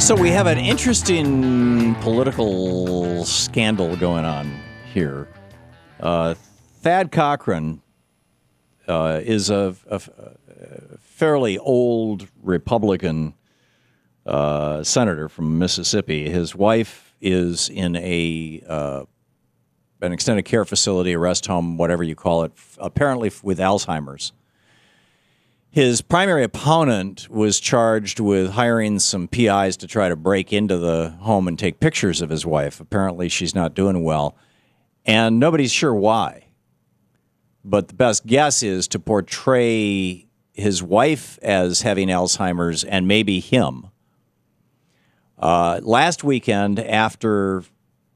So we have an interesting political scandal going on here. Thad Cochran is a fairly old Republican senator from Mississippi. His wife is in an extended care facility, a rest home, whatever you call it, apparently with Alzheimer's. His primary opponent was charged with hiring some PIs to try to break into the home and take pictures of his wife. Apparently, she's not doing well, and nobody's sure why. But the best guess is to portray his wife as having Alzheimer's and maybe him. Last weekend, after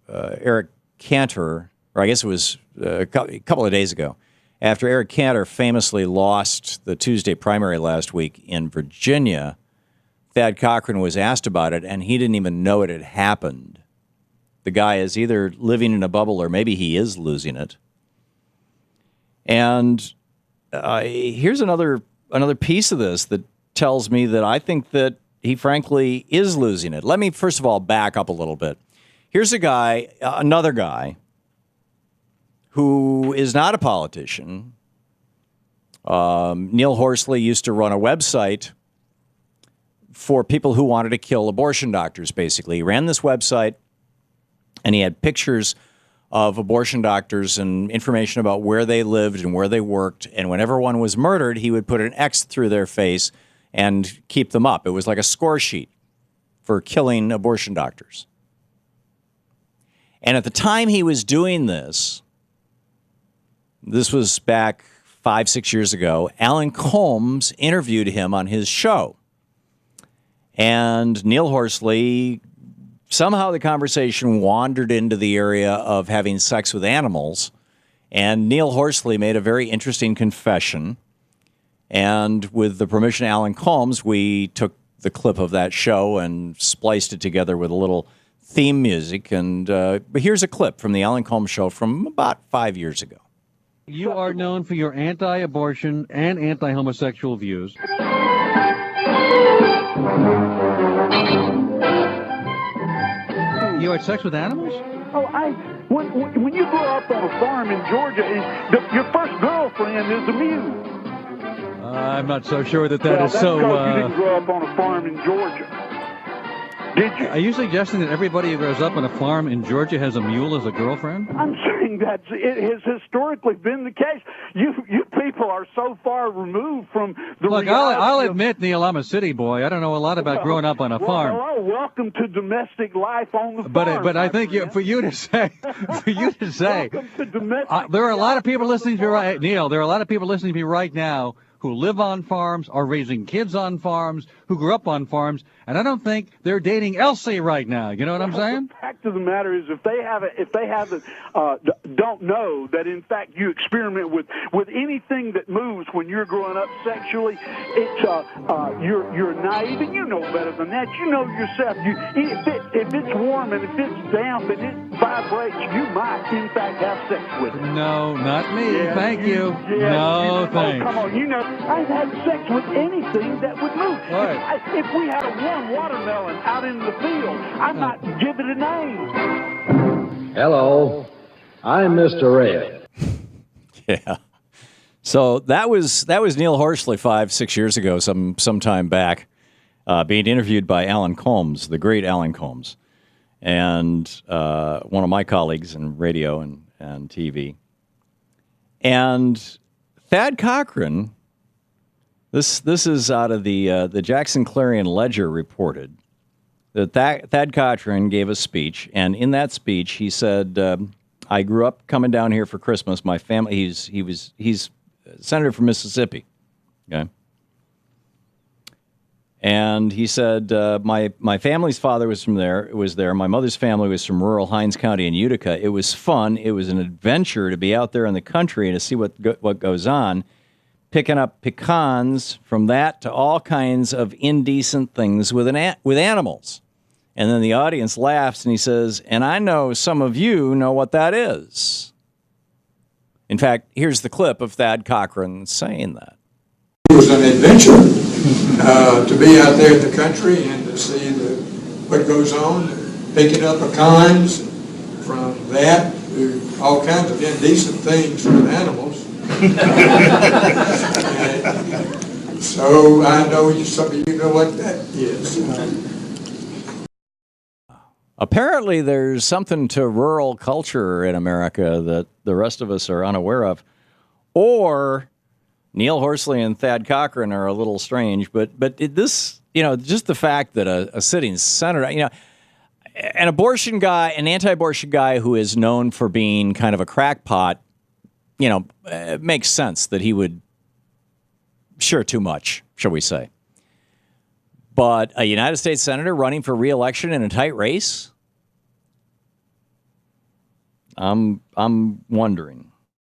Eric Cantor, or I guess it was a couple of days ago, after Eric Cantor famously lost the Tuesday primary last week in Virginia, Thad Cochran was asked about it, and he didn't even know it had happened. The guy is either living in a bubble or maybe he is losing it. And here's another piece of this that tells me that I think that he frankly is losing it. Let me first of all back up a little bit. Here's another guy who is not a politician. Neil Horsley used to run a website for people who wanted to kill abortion doctors, basically. He ran this website, and he had pictures of abortion doctors and information about where they lived and where they worked. And whenever one was murdered, he would put an X through their face and keep them up. It was like a score sheet for killing abortion doctors. And at the time he was doing this was back 5-6 years ago, Alan Colmes interviewed him on his show. And Neil Horsley, somehow the conversation wandered into the area of having sex with animals. And Neil Horsley made a very interesting confession. And with the permission of Alan Colmes, we took the clip of that show and spliced it together with a little theme music. And but here's a clip from the Alan Colmes show from about 5 years ago. You are known for your anti-abortion and anti-homosexual views. You had sex with animals? Oh, when you grow up on a farm in Georgia, your first girlfriend is a mule. I'm not so sure that is so. You didn't grow up on a farm in Georgia. Did you? Are you suggesting that everybody who grows up on a farm in Georgia has a mule as a girlfriend? I'm saying that it has historically been the case. You people are so far removed from the Look, I'll admit, Neil, I'm a city boy. I don't know a lot about growing up on a farm. Hello, welcome to domestic life on the farm. But I think for you to say, welcome to domestic there are a lot of people listening to me right, Neil. There are a lot of people listening to me right now who live on farms, are raising kids on farms, who grew up on farms, and I don't think they're dating Elsie right now. You know what I'm saying? The fact of the matter is, if they don't know that in fact you experiment with anything that moves when you're growing up sexually, it's you're naive, and you know better than that. You know yourself. If it's warm and if it's damp and it vibrates, you might in fact have sex with it. No, not me. Yeah, Thank you. No, thanks. Oh, come on, you know. I've had sex with anything that would move. Right. If we had a warm watermelon out in the field, I might give it a name. Hello, I'm Mr. Red. Yeah. So that was Neil Horsley 5-6 years ago, some time back, being interviewed by Alan Colmes, the great Alan Colmes, and one of my colleagues in radio and TV. And Thad Cochran. This is out of the Jackson Clarion Ledger reported that Thad Cochran gave a speech, and in that speech he said, "I grew up coming down here for Christmas. My family, he's a senator from Mississippi, okay." And he said, "My family's father was from there. It was there. My mother's family was from rural Hinds County in Utica. It was fun. It was an adventure to be out there in the country and to see what goes on." Picking up pecans, from that to all kinds of indecent things with animals. And then the audience laughs and he says, "And I know some of you know what that is." In fact, here's the clip of Thad Cochran saying that. It was an adventure to be out there in the country and to see the what goes on, picking up pecans, from that to all kinds of indecent things with animals. And so I know some of you know what that is. Apparently, there's something to rural culture in America that the rest of us are unaware of. Or Neil Horsley and Thad Cochran are a little strange, but this, just the fact that a sitting senator, an abortion guy, an anti-abortion guy who is known for being kind of a crackpot, it makes sense that he would share too much, shall we say. But a United States senator running for re-election in a tight race? I'm wondering.